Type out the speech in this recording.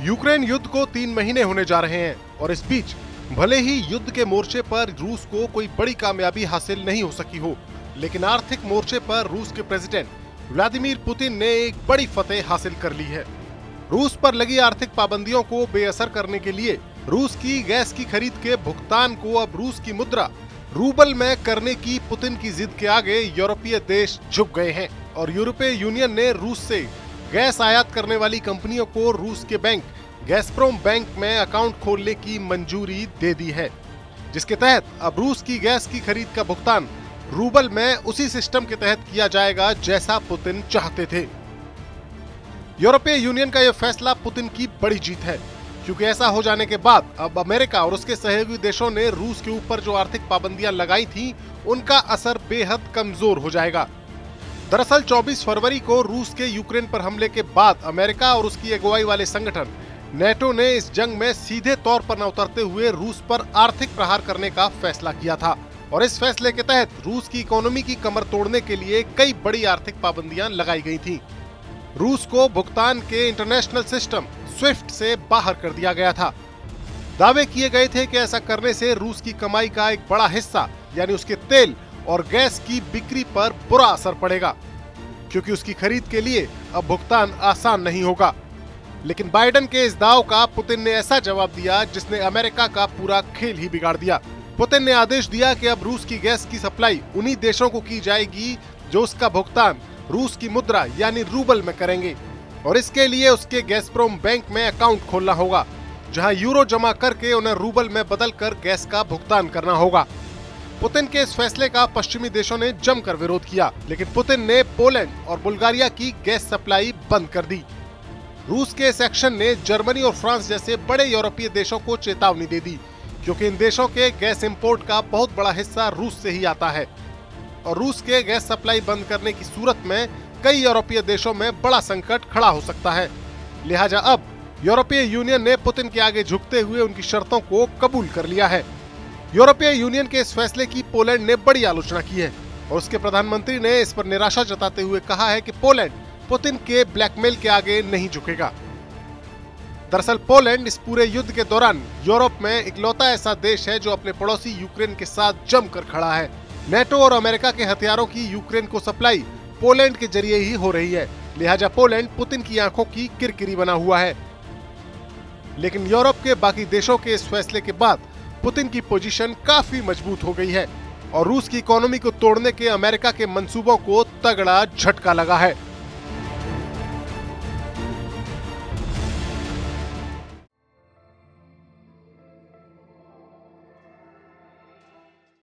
Ukraine युद्ध को 3 महीने होने जा रहे हैं और इस बीच भले ही युद्ध के मोर्चे पर रूस को कोई बड़ी कामयाबी हासिल नहीं हो सकी हो, लेकिन आर्थिक मोर्चे पर रूस के प्रेसिडेंट व्लादिमीर पुतिन ने एक बड़ी फतेह हासिल कर ली है। रूस पर लगी आर्थिक पाबंदियों को बेअसर करने के लिए रूस की गैस की खरीद के भुगतान को अब रूस की मुद्रा रूबल में करने की पुतिन की जिद के आगे यूरोपीय देश झुक गए हैं और यूरोपीय यूनियन ने रूस से गैस आयात करने वाली कंपनियों को रूस के बैंक गैसप्रोम बैंक में अकाउंट खोलने की मंजूरी दे दी है, जिसके तहत अब रूस की गैस की खरीद का भुगतान रूबल में उसी सिस्टम के तहत किया जाएगा जैसा पुतिन चाहते थे। यूरोपीय यूनियन का यह फैसला पुतिन की बड़ी जीत है, क्योंकि ऐसा हो जाने के बाद अब अमेरिका और उसके सहयोगी देशों ने रूस के ऊपर जो आर्थिक पाबंदियां लगाई थी उनका असर बेहद कमजोर हो जाएगा। दरअसल 24 फरवरी को रूस के यूक्रेन पर हमले के बाद अमेरिका और उसकी अगुवाई वाले संगठन नेटो ने इस जंग में सीधे तौर पर न उतरते हुए रूस पर आर्थिक प्रहार करने का फैसला किया था और इस फैसले के तहत रूस की इकोनॉमी की कमर तोड़ने के लिए कई बड़ी आर्थिक पाबंदियां लगाई गई थी। रूस को भुगतान के इंटरनेशनल सिस्टम स्विफ्ट से बाहर कर दिया गया था। दावे किए गए थे कि ऐसा करने से रूस की कमाई का एक बड़ा हिस्सा यानी उसके तेल और गैस की बिक्री पर बुरा असर पड़ेगा, क्योंकि उसकी खरीद के लिए अब भुगतान आसान नहीं होगा। लेकिन बाइडेन के इस दाव का पुतिन ने ऐसा जवाब दिया जिसने अमेरिका का पूरा खेल ही बिगाड़ दिया। पुतिन ने आदेश दिया कि अब रूस की गैस की सप्लाई उन्हीं देशों को की जाएगी जो उसका भुगतान रूस की मुद्रा यानी रूबल में करेंगे और इसके लिए उसके गैसप्रोम बैंक में अकाउंट खोलना होगा, जहां यूरो जमा करके उन्हें रूबल में बदलकर गैस का भुगतान करना होगा। पुतिन के इस फैसले का पश्चिमी देशों ने जमकर विरोध किया, लेकिन पुतिन ने पोलैंड और बुल्गारिया की गैस सप्लाई बंद कर दी। रूस के इस एक्शन ने जर्मनी और फ्रांस जैसे बड़े यूरोपीय देशों को चेतावनी दे दी, क्योंकि इन देशों के गैस इंपोर्ट का बहुत बड़ा हिस्सा रूस से ही आता है और रूस के गैस सप्लाई बंद करने की सूरत में कई यूरोपीय देशों में बड़ा संकट खड़ा हो सकता है। लिहाजा अब यूरोपीय यूनियन ने पुतिन के आगे झुकते हुए उनकी शर्तों को कबूल कर लिया है। यूरोपीय यूनियन के इस फैसले की पोलैंड ने बड़ी आलोचना की है और उसके प्रधानमंत्री ने इस पर निराशा जताते हुए कहा है कि पोलैंड पुतिन के ब्लैकमेल के आगे नहीं झुकेगा। दरअसल पोलैंड इस पूरे युद्ध के दौरान यूरोप में इकलौता ऐसा देश है जो अपने पड़ोसी यूक्रेन के साथ जमकर खड़ा है। नेटो और अमेरिका के हथियारों की यूक्रेन को सप्लाई पोलैंड के जरिए ही हो रही है, लिहाजा पोलैंड पुतिन की आंखों की किरकिरी बना हुआ है। लेकिन यूरोप के बाकी देशों के इस फैसले के बाद पुतिन की पोजीशन काफी मजबूत हो गई है और रूस की इकोनॉमी को तोड़ने के अमेरिका के मंसूबों को तगड़ा झटका लगा है।